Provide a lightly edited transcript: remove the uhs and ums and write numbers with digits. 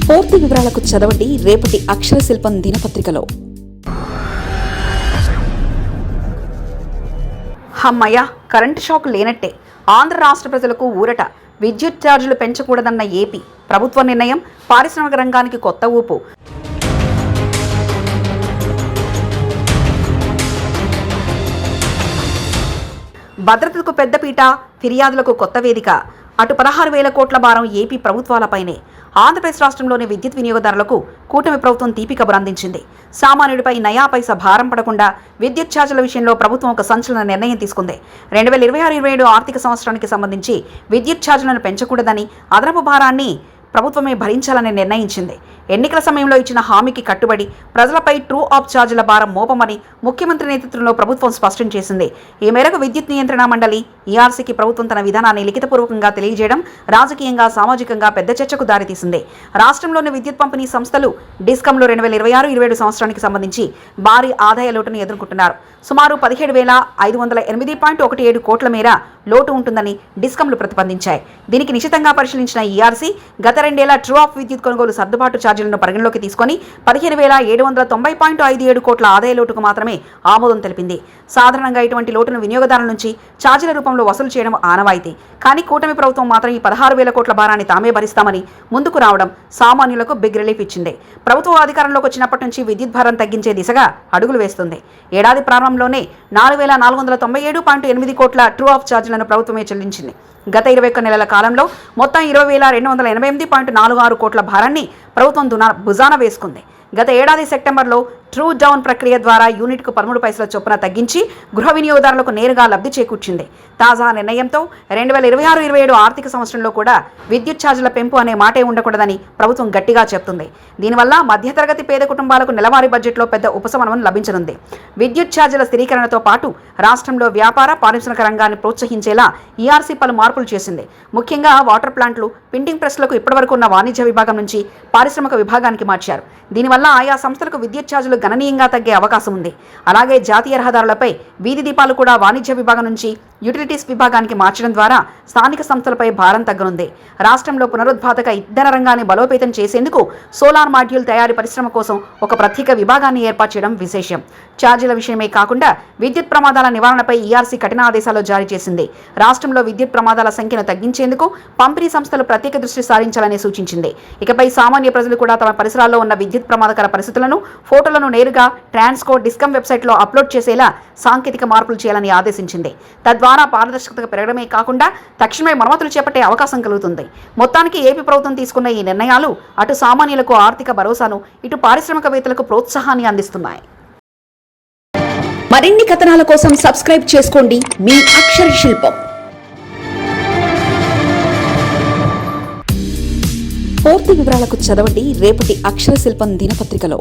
పూర్తి వివరాలకు చదవండి రేపటి అక్షర శిల్పం దినపత్రికలో. హమ్మయ్య, కరెంటు షాక్ లేనట్టే. ఆంధ్ర రాష్ట్ర ప్రజలకు ఊరట. విద్యుత్ ఛార్జీలు పెంచకూడదన్న ఏపీ ప్రభుత్వ నిర్ణయం పారిశ్రామిక రంగానికి కొత్త ఊపు. భద్రతకు పెద్దపీట, ఫిర్యాదులకు కొత్త వేదిక. అటు 16,000 కోట్ల భారం ఏపీ ప్రభుత్వాలపైనే. ఆంధ్రప్రదేశ్ రాష్ట్రంలోని విద్యుత్ వినియోగదారులకు కూటమి ప్రభుత్వం తీపి కబురు అందించింది. సామాన్యుడిపై నయా పైసా భారం పడకుండా విద్యుత్ ఛార్జీల విషయంలో ప్రభుత్వం ఒక సంచలన నిర్ణయం తీసుకుంది. 2026-27 ఆర్థిక సంవత్సరానికి సంబంధించి విద్యుత్ ఛార్జీలను పెంచకూడదని, అదనపు భారాన్ని ప్రభుత్వమే భరించాలని నిర్ణయించింది. ఎన్నికల సమయంలో ఇచ్చిన హామీకి కట్టుబడి ప్రజలపై ట్రూ ఆఫ్ ఛార్జీల భారం మోపమని ముఖ్యమంత్రి నేతృత్వంలో ప్రభుత్వం స్పష్టం చేసింది. ఈ మేరకు విద్యుత్ నియంత్రణ మండలి ఈఆర్సీకి ప్రభుత్వం తన విధానాన్ని లిఖితపూర్వకంగా తెలియజేయడం రాజకీయంగా, సామాజికంగా పెద్ద చర్చకు దారితీసింది. రాష్ట్రంలోని విద్యుత్ పంపిణీ సంస్థలు డిస్కంలు 2026-27 సంవత్సరానికి సంబంధించి భారీ ఆదాయ లోటును ఎదుర్కొంటున్నారు. సుమారు 17,508.17 కోట్ల మేర లోటు ఉంటుందని డిస్కంలు ప్రతిపాదించాయి. దీనికి నిశితంగా పరిశీలించిన ఈఆర్సీ గత 2 ఏళ్ల ట్రూ ఆఫ్ విద్యుత్ కొనుగోలు సర్దుబాటు ఛార్జీలను పరిగణలోకి తీసుకుని 15,790.57 కోట్ల ఆదాయ లోటుకు మాత్రమే ఆమోదం తెలిపింది. సాధారణంగా ఇటువంటి లోటును వినియోగదారుల నుంచి ఛార్జీల రూపంలో వసూలు చేయడం ఆనవాయితీ. కానీ కూటమి ప్రభుత్వం మాత్రం ఈ 16,000 కోట్ల భారాన్ని తామే భరిస్తామని ముందుకు రావడం సామాన్యులకు బిగ్ రిలీఫ్ ఇచ్చింది. ప్రభుత్వం అధికారంలోకి వచ్చినప్పటి నుంచి విద్యుత్ భారం తగ్గించే దిశగా అడుగులు వేస్తుంది. ఏడాది ప్రారంభంలోనే 4,497.8 కోట్ల ట్రూ ఆఫ్ ఛార్జీలను ప్రభుత్వమే చెల్లించింది. గత 21 నెలల కాలంలో మొత్తం 20,288.46 కోట్ల భారాన్ని ప్రభుత్వం భుజాన వేసుకుంది. గత ఏడాది సెప్టెంబర్లో ట్రూ డౌన్ ప్రక్రియ ద్వారా యూనిట్కు 13 పైసల చొప్పున తగ్గించి గృహ వినియోగదారులకు నేరుగా లబ్ధి చేకూర్చింది. తాజా నిర్ణయంతో 2026-27 ఆర్థిక సంవత్సరంలో కూడా విద్యుత్ ఛార్జీల పెంపు అనే మాటే ఉండకూడదని ప్రభుత్వం గట్టిగా చెప్తుంది. దీనివల్ల మధ్యతరగతి పేద కుటుంబాలకు నెలవారీ బడ్జెట్లో పెద్ద ఉపశమనం లభించనుంది. విద్యుత్ ఛార్జీల స్థిరీకరణతో పాటు రాష్ట్రంలో వ్యాపార, పారిశ్రామిక రంగాన్ని ప్రోత్సహించేలా ఈఆర్సీ పలు మార్పులు చేసింది. ముఖ్యంగా వాటర్ ప్లాంట్లు, ప్రింటింగ్ ప్రెస్లకు ఇప్పటివరకు ఉన్న వాణిజ్య విభాగం నుంచి పారిశ్రామిక విభాగానికి మార్చారు. దీనివల్ల ఆయా సంస్థలకు విద్యుత్ ఛార్జీలు గణనీయంగా తగ్గే అవకాశం ఉంది. అలాగే జాతీయ రహదారులపై వీధి దీపాలు కూడా వాణిజ్య విభాగం నుంచి యుటిలిటీస్ విభాగానికి మార్చడం ద్వారా స్థానిక సంస్థలపై భారం తగ్గనుంది. రాష్ట్రంలో పునరుత్పాదక ఇంధన రంగాన్ని బలోపేతం చేసేందుకు సోలార్ మాడ్యూల్ తయారీ పరిశ్రమ కోసం ఒక ప్రత్యేక విభాగాన్ని ఏర్పాటు చేయడం విశేషం. ఛార్జీల విషయమే కాకుండా విద్యుత్ ప్రమాదాల నివారణపై ఈఆర్సీ కఠిన ఆదేశాలు జారీ చేసింది. రాష్ట్రంలో విద్యుత్ ప్రమాదాల సంఖ్యను తగ్గించేందుకు పంపిణీ సంస్థలు ప్రత్యేక దృష్టి సారించాలని సూచించింది. ఇకపై సామాన్య ప్రజలు కూడా తమ పరిసరాల్లో ఉన్న విద్యుత్ ప్రమాదకర పరిస్థితులను, ఫోటోలను నేరుగా ట్రాన్స్కో డిస్కం వెబ్సైట్లో అప్లోడ్ చేసేలా సాంకేతిక మార్పులు చేయాలని ఆదేశించింది. తద్వారా పారదర్శకత పెరగడమే కాకుండా తక్షణమే మరమ్మతులు చేపట్టే అవకాశం కలుగుతుంది. మొత్తానికి ఏపీ ప్రభుత్వం తీసుకున్న ఈ నిర్ణయాలు అటు సామాన్యులకు ఆర్థిక భరోసాను, ఇటు పారిశ్రామికవేత్తలకు ప్రోత్సాహాన్ని అందిస్తున్నాయి. మరిన్ని కథనాల కోసం సబ్స్క్రైబ్ చేసుకోండి మీ అక్షర శిల్పం. పూర్తి వివరాలకు చదవండి రేపటి అక్షర శిల్పం దినపత్రికలో.